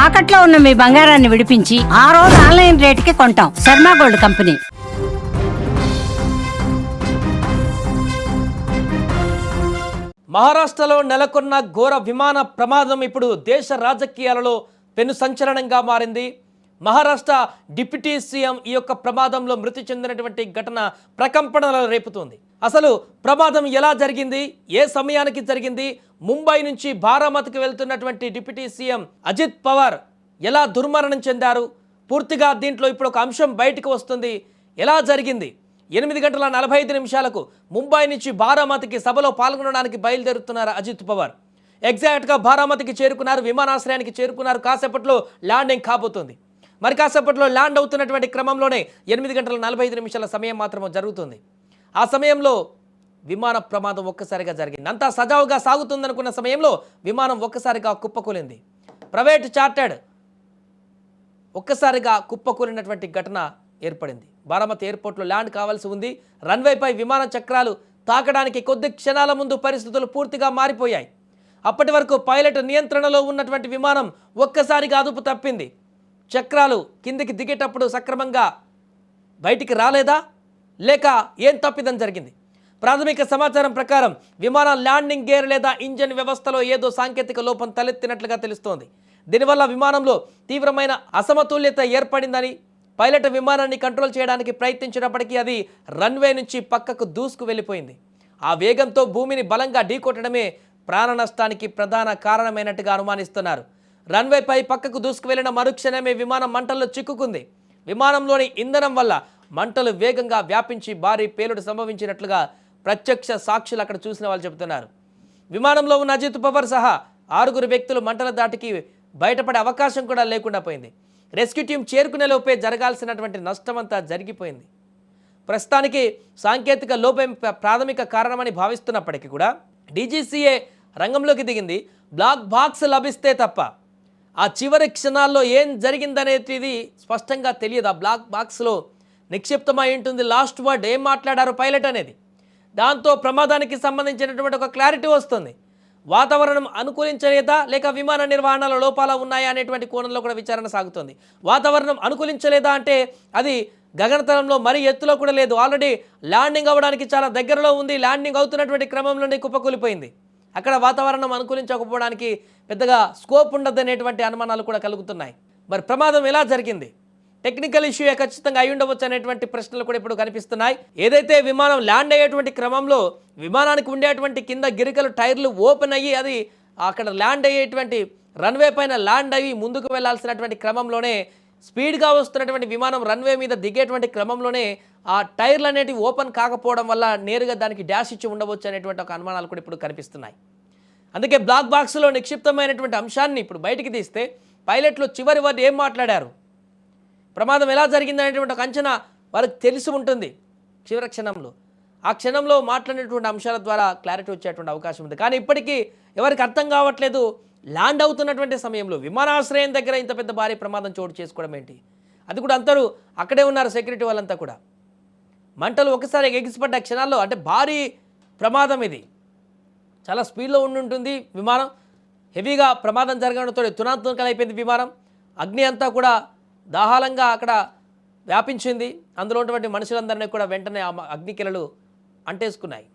తాకట్లో ఉన్న మీ బంగారాన్ని విడిపించి ఆ రోజు ఆన్లైన్ రేటుకి కొంటాం. Sharma gold company. మహారాష్ట్రలో నెలకొన్న ఘోర విమాన ప్రమాదం ఇప్పుడు దేశ రాజకీయాలలో పెను సంచలనంగా మారింది. మహారాష్ట్ర డిప్యూటీ సీఎం ఈ యొక్క ప్రమాదంలో మృతి చెందినటువంటి ఘటన ప్రకంపనలు రేపుతోంది. అసలు ప్రమాదం ఎలా జరిగింది, ఏ సమయానికి జరిగింది, ముంబై నుంచి బారామతికి వెళ్తున్నటువంటి డిప్యూటీ సీఎం అజిత్ పవార్ ఎలా దుర్మరణం చెందారు, పూర్తిగా దీంట్లో ఇప్పుడు ఒక అంశం బయటకు వస్తుంది. ఎలా జరిగింది? 8:45 ముంబై నుంచి బారామతికి సభలో పాల్గొనడానికి బయలుదేరుతున్నారు అజిత్ పవార్. ఎగ్జాక్ట్గా బారామతికి చేరుకున్నారు, విమానాశ్రయానికి చేరుకున్నారు. కాసేపట్లో ల్యాండింగ్ కాబోతుంది. మరి కాసేపట్లో ల్యాండ్ అవుతున్నటువంటి క్రమంలోనే 8:45 సమయం మాత్రమే జరుగుతుంది. ఆ సమయంలో విమాన ప్రమాదం ఒక్కసారిగా జరిగింది. అంతా సజావుగా సాగుతుందనుకున్న సమయంలో విమానం ఒక్కసారిగా కుప్పకూలింది. ప్రైవేట్ చార్టర్డ్ ఒక్కసారిగా కుప్పకూలినటువంటి ఘటన ఏర్పడింది. బారామతి ఎయిర్పోర్ట్లో ల్యాండ్ కావాల్సి ఉంది. రన్వేపై విమాన చక్రాలు తాకడానికి కొద్ది క్షణాల ముందు పరిస్థితులు పూర్తిగా మారిపోయాయి. అప్పటి వరకు పైలట్ నియంత్రణలో ఉన్నటువంటి విమానం ఒక్కసారిగా అదుపు తప్పింది. చక్రాలు కిందికి దిగేటప్పుడు సక్రమంగా బయటికి రాలేదా, లేక ఏం తప్పిదం జరిగింది? ప్రాథమిక సమాచారం ప్రకారం విమానం ల్యాండింగ్ గేర్ లేదా ఇంజన్ వ్యవస్థలో ఏదో సాంకేతిక లోపం తలెత్తినట్లుగా తెలుస్తోంది. దీనివల్ల విమానంలో తీవ్రమైన అసమతుల్యత ఏర్పడిందని, పైలట్ విమానాన్ని కంట్రోల్ చేయడానికి ప్రయత్నించినప్పటికీ అది రన్వే నుంచి పక్కకు దూసుకు వెళ్ళిపోయింది. ఆ వేగంతో భూమిని బలంగా ఢీకొట్టడమే ప్రాణ నష్టానికి ప్రధాన కారణమైనట్టుగా అనుమానిస్తున్నారు. రన్వేపై పక్కకు దూసుకు వెళ్లిన మరుక్షణమే విమానం మంటల్లో చిక్కుకుంది. విమానంలోని ఇంధనం వల్ల మంటలు వేగంగా వ్యాపించి భారీ పేలుడు సంభవించినట్లుగా ప్రత్యక్ష సాక్షులు అక్కడ చూసిన వాళ్ళు చెబుతున్నారు. విమానంలో ఉన్న అజిత్ పవార్ సహా 6 వ్యక్తులు మంటల దాటికి బయటపడే అవకాశం కూడా లేకుండా పోయింది. రెస్క్యూ టీం చేరుకునే లోపే జరగాల్సినటువంటి నష్టమంతా జరిగిపోయింది. ప్రస్తుతానికి సాంకేతిక లోపం ప్రాథమిక కారణమని భావిస్తున్నప్పటికీ కూడా డీజీసీఏ రంగంలోకి దిగింది. బ్లాక్ బాక్స్ లభిస్తే తప్ప ఆ చివరి క్షణాల్లో ఏం జరిగిందనేది స్పష్టంగా తెలియదు. ఆ బ్లాక్ బాక్స్లో నిక్షిప్తమై ఉంటుంది లాస్ట్ వర్డ్, ఏం మాట్లాడారు పైలట్ అనేది. దాంతో ప్రమాదానికి సంబంధించినటువంటి ఒక క్లారిటీ వస్తుంది. వాతావరణం అనుకూలించలేదా, లేక విమాన నిర్వహణలో లోపాలు ఉన్నాయా అనేటువంటి కోణంలో కూడా విచారణ సాగుతుంది. వాతావరణం అనుకూలించలేదా అంటే అది గగనతలంలో మరీ ఎత్తులో కూడా లేదు. ఆల్రెడీ ల్యాండింగ్ అవ్వడానికి చాలా దగ్గరలో ఉంది. ల్యాండింగ్ అవుతున్నటువంటి క్రమంలోనే కుప్పకూలిపోయింది. అక్కడ వాతావరణం అనుకూలించకపోవడానికి పెద్దగా స్కోప్ ఉండదనేటువంటి అనుమానాలు కూడా కలుగుతున్నాయి. మరి ప్రమాదం ఎలా జరిగింది? టెక్నికల్ ఇష్యూ ఖచ్చితంగా అయి ఉండవచ్చు అనేటువంటి ప్రశ్నలు కూడా ఇప్పుడు కనిపిస్తున్నాయి. ఏదైతే విమానం ల్యాండ్ అయ్యేటువంటి క్రమంలో విమానానికి ఉండేటువంటి కింద గిరికలు టైర్లు ఓపెన్ అయ్యి అది అక్కడ ల్యాండ్ అయ్యేటువంటి రన్వే పైన ల్యాండ్ అయ్యి ముందుకు వెళ్లాల్సినటువంటి క్రమంలోనే స్పీడ్గా వస్తున్నటువంటి విమానం రన్వే మీద దిగేటువంటి క్రమంలోనే ఆ టైర్లు అనేటివి ఓపెన్ కాకపోవడం వల్ల నేరుగా దానికి డాష్ ఇచ్చి ఉండవచ్చు అనేటువంటి ఒక అనుమానాలు కూడా ఇప్పుడు కనిపిస్తున్నాయి. అందుకే బ్లాక్ బాక్స్లో నిక్షిప్తమైనటువంటి అంశాన్ని ఇప్పుడు బయటికి తీస్తే పైలట్లు చివరి వద్ద ఏం మాట్లాడారు, ప్రమాదం ఎలా జరిగింది అనేటువంటి ఒక అంచనా వారికి తెలిసి ఉంటుంది. చివరి క్షణంలో ఆ క్షణంలో మాట్లాడినటువంటి అంశాల ద్వారా క్లారిటీ వచ్చేటువంటి అవకాశం ఉంది. కానీ ఇప్పటికీ ఎవరికి అర్థం కావట్లేదు, ల్యాండ్ అవుతున్నటువంటి సమయంలో విమానాశ్రయం దగ్గర ఇంత పెద్ద భారీ ప్రమాదం చోటు చేసుకోవడం ఏంటి? అది కూడా అందరూ అక్కడే ఉన్నారు, సెక్యూరిటీ వాళ్ళంతా కూడా. మంటలు ఒకసారి ఎగిసిపడ్డ క్షణాల్లో, అంటే భారీ ప్రమాదం ఇది. చాలా స్పీడ్లో ఉంటుంది విమానం. హెవీగా ప్రమాదం జరగడంతో తునాతునకలు అయిపోయింది విమానం. అగ్ని అంతా కూడా దాహాలంగా అక్కడ వ్యాపించింది. అందులో ఉన్నటువంటి మనుషులందరినీ కూడా వెంటనే ఆ అగ్నికిలలు అంటేసుకున్నాయి.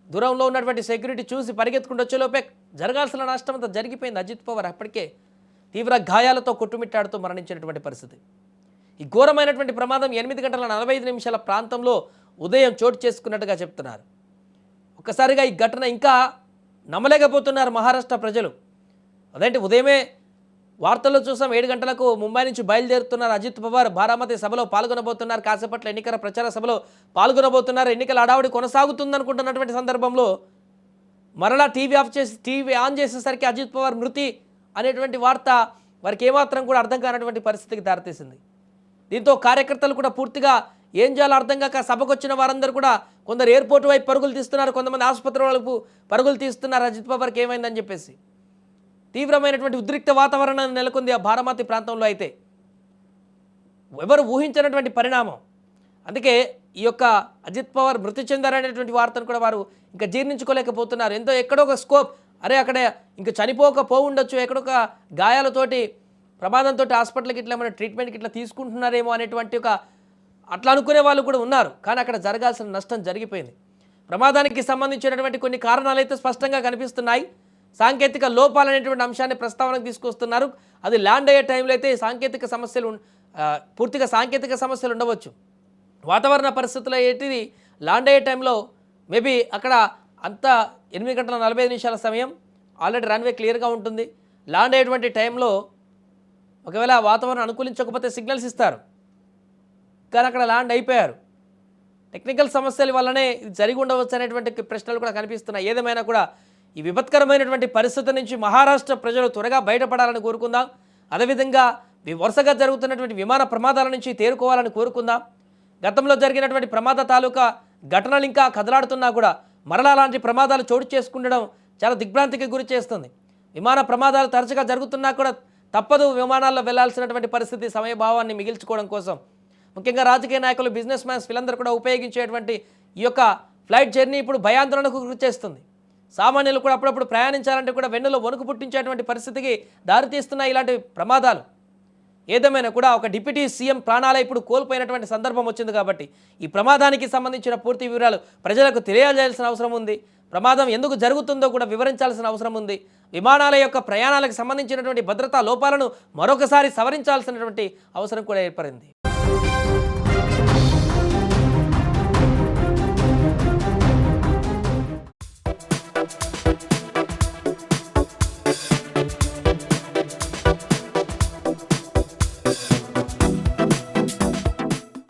దూరంలో ఉన్నటువంటి సెక్యూరిటీ చూసి పరిగెత్తుకుంటూ వచ్చేలోపే జరగాల్సిన నష్టం అంతా జరిగిపోయింది. అజిత్ పవార్ అప్పటికే తీవ్ర గాయాలతో కొట్టుమిట్టాడుతూ మరణించినటువంటి పరిస్థితి. ఈ ఘోరమైనటువంటి ప్రమాదం 8:45 ప్రాంతంలో ఉదయం చోటు చేసుకున్నట్టుగా చెప్తున్నారు. ఒక్కసారిగా ఈ ఘటన ఇంకా నమ్మలేకపోతున్నారు మహారాష్ట్ర ప్రజలు. అదేంటి, ఉదయమే వార్తల్లో చూసాం 7 గంటలకు ముంబై నుంచి బయలుదేరుతున్నారు అజిత్ పవార్. బారామతి సభలో పాల్గొనబోతున్నారు. కాసేపట్ల ఎన్నికల ప్రచార సభలో పాల్గొనబోతున్నారు. ఎన్నికల హడావుడి కొనసాగుతుందనుకుంటున్నటువంటి సందర్భంలో మరలా టీవీ ఆన్ చేసేసరికి అజిత్ పవార్ మృతి అనేటువంటి వార్త వారికి ఏమాత్రం కూడా అర్థం కానటువంటి పరిస్థితికి దారితీసింది. దీంతో కార్యకర్తలు కూడా పూర్తిగా ఏం చేయాలో అర్థం కాక సభకు వచ్చిన వారందరూ కూడా కొందరు ఎయిర్పోర్ట్ వైపు పరుగులు తీస్తున్నారు, కొంతమంది ఆసుపత్రి వైపు పరుగులు తీస్తున్నారు. అజిత్ పవార్కి ఏమైందని చెప్పేసి తీవ్రమైనటువంటి ఉద్రిక్త వాతావరణం నెలకొంది ఆ బారామతి ప్రాంతంలో. అయితే ఎవరు ఊహించినటువంటి పరిణామం. అందుకే ఈ యొక్క అజిత్ పవార్ మృతి చెందారనేటువంటి వార్తను కూడా వారు ఇంకా జీర్ణించుకోలేకపోతున్నారు. ఎక్కడో ఒక స్కోప్, అరే అక్కడ ఇంకా చనిపోకపో ఉండొచ్చు, ఎక్కడొక గాయాలతోటి ప్రమాదంతో హాస్పిటల్కి ఇట్లా ఏమైనా ట్రీట్మెంట్కి ఇట్లా తీసుకుంటున్నారేమో అనేటువంటి ఒక అట్లా అనుకునే వాళ్ళు కూడా ఉన్నారు. కానీ అక్కడ జరగాల్సిన నష్టం జరిగిపోయింది. ప్రమాదానికి సంబంధించినటువంటి కొన్ని కారణాలు అయితే స్పష్టంగా కనిపిస్తున్నాయి. సాంకేతిక లోపాలు అనేటువంటి అంశాన్ని ప్రస్తావనకు తీసుకొస్తున్నారు. అది ల్యాండ్ అయ్యే టైంలో అయితే సాంకేతిక సమస్యలు పూర్తిగా సాంకేతిక సమస్యలు ఉండవచ్చు. వాతావరణ పరిస్థితులు ఏంటిది ల్యాండ్ అయ్యే టైంలో మేబీ అక్కడ అంతా 8 గంటల 45 నిమిషాల సమయం, ఆల్రెడీ రన్వే క్లియర్గా ఉంటుంది. ల్యాండ్ అయ్యేటువంటి టైంలో ఒకవేళ వాతావరణం అనుకూలించకపోతే సిగ్నల్స్ ఇస్తారు, కానీ అక్కడ ల్యాండ్ అయిపోయారు. టెక్నికల్ సమస్యల వల్లనే ఇది జరిగి ఉండవచ్చు అనేటువంటి ప్రశ్నలు కూడా కనిపిస్తున్నాయి. ఏదేమైనా కూడా ఈ విపత్కరమైనటువంటి పరిస్థితి నుంచి మహారాష్ట్ర ప్రజలు త్వరగా బయటపడాలని కోరుకుందాం. అదేవిధంగా వరుసగా జరుగుతున్నటువంటి విమాన ప్రమాదాల నుంచి తేరుకోవాలని కోరుకుందాం. గతంలో జరిగినటువంటి ప్రమాద తాలూకా ఘటనలు ఇంకా కదలాడుతున్నా కూడా మరలా అలాంటి ప్రమాదాలు చోటు చేసుకుండడం చాలా దిగ్భ్రాంతికి గురి చేస్తుంది. విమాన ప్రమాదాలు తరచుగా జరుగుతున్నా కూడా తప్పదు విమానాల్లో వెళ్లాల్సినటువంటి పరిస్థితి సమయభావాన్ని మిగిల్చుకోవడం కోసం. ముఖ్యంగా రాజకీయ నాయకులు, బిజినెస్ మ్యాన్స్ వీళ్ళందరూ కూడా ఉపయోగించేటువంటి ఈ యొక్క ఫ్లైట్ జర్నీ ఇప్పుడు భయాందోళనకు గురి చేస్తుంది. సామాన్యులు కూడా అప్పుడప్పుడు ప్రయాణించాలంటే కూడా వెన్నులో వణుకు పుట్టించేటువంటి పరిస్థితికి దారితీస్తున్నాయి ఇలాంటి ప్రమాదాలు. ఏదేమైనా కూడా ఒక డిప్యూటీ సీఎం ప్రాణాలే ఇప్పుడు కోల్పోయినటువంటి సందర్భం వచ్చింది కాబట్టి ఈ ప్రమాదానికి సంబంధించిన పూర్తి వివరాలు ప్రజలకు తెలియజేయాల్సిన అవసరం ఉంది. ప్రమాదం ఎందుకు జరుగుతుందో కూడా వివరించాల్సిన అవసరం ఉంది. విమానాల యొక్క ప్రయాణాలకు సంబంధించినటువంటి భద్రతా లోపాలను మరొకసారి సవరించాల్సినటువంటి అవసరం కూడా ఏర్పడింది.